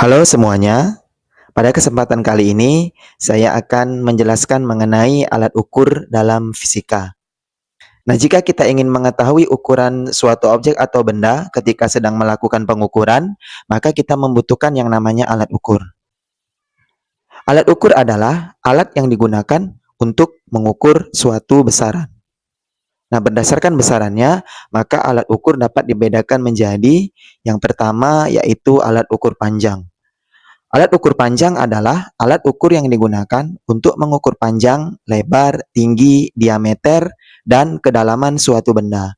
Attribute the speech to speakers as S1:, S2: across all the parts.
S1: Halo semuanya, pada kesempatan kali ini saya akan menjelaskan mengenai alat ukur dalam fisika. Nah, jika kita ingin mengetahui ukuran suatu objek atau benda ketika sedang melakukan pengukuran, maka kita membutuhkan yang namanya alat ukur. Alat ukur adalah alat yang digunakan untuk mengukur suatu besaran. Nah, berdasarkan besarannya, maka alat ukur dapat dibedakan menjadi yang pertama yaitu alat ukur panjang. Alat ukur panjang adalah alat ukur yang digunakan untuk mengukur panjang, lebar, tinggi, diameter, dan kedalaman suatu benda.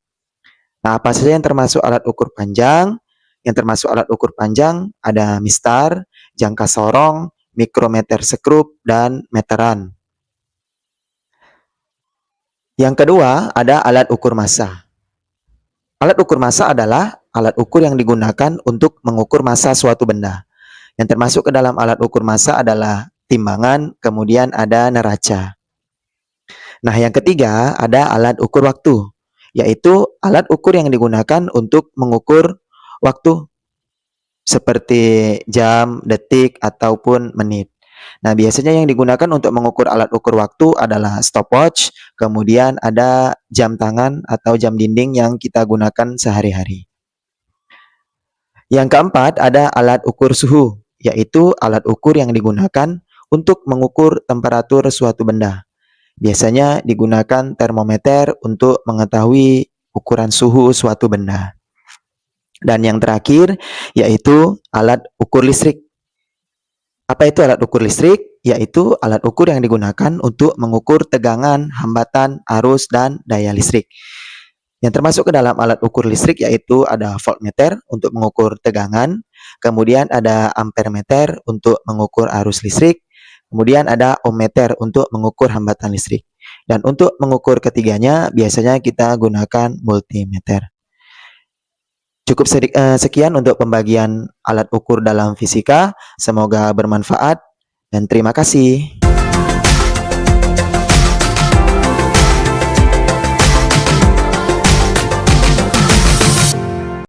S1: Nah, apa saja yang termasuk alat ukur panjang? Yang termasuk alat ukur panjang ada mistar, jangka sorong, mikrometer sekrup, dan meteran. Yang kedua ada alat ukur massa. Alat ukur massa adalah alat ukur yang digunakan untuk mengukur massa suatu benda. Yang termasuk ke dalam alat ukur massa adalah timbangan, kemudian ada neraca. Nah, yang ketiga ada alat ukur waktu, yaitu alat ukur yang digunakan untuk mengukur waktu seperti jam, detik, ataupun menit. Nah, biasanya yang digunakan untuk mengukur alat ukur waktu adalah stopwatch, kemudian ada jam tangan atau jam dinding yang kita gunakan sehari-hari. Yang keempat ada alat ukur suhu, yaitu alat ukur yang digunakan untuk mengukur temperatur suatu benda. Biasanya digunakan termometer untuk mengetahui ukuran suhu suatu benda. Dan yang terakhir yaitu alat ukur listrik. Apa itu alat ukur listrik? Yaitu alat ukur yang digunakan untuk mengukur tegangan, hambatan, arus, dan daya listrik. Yang termasuk ke dalam alat ukur listrik yaitu ada voltmeter untuk mengukur tegangan, kemudian ada ampermeter untuk mengukur arus listrik, kemudian ada ohmmeter untuk mengukur hambatan listrik. Dan untuk mengukur ketiganya biasanya kita gunakan multimeter. Cukup sekian untuk pembagian alat ukur dalam fisika. Semoga bermanfaat dan terima kasih.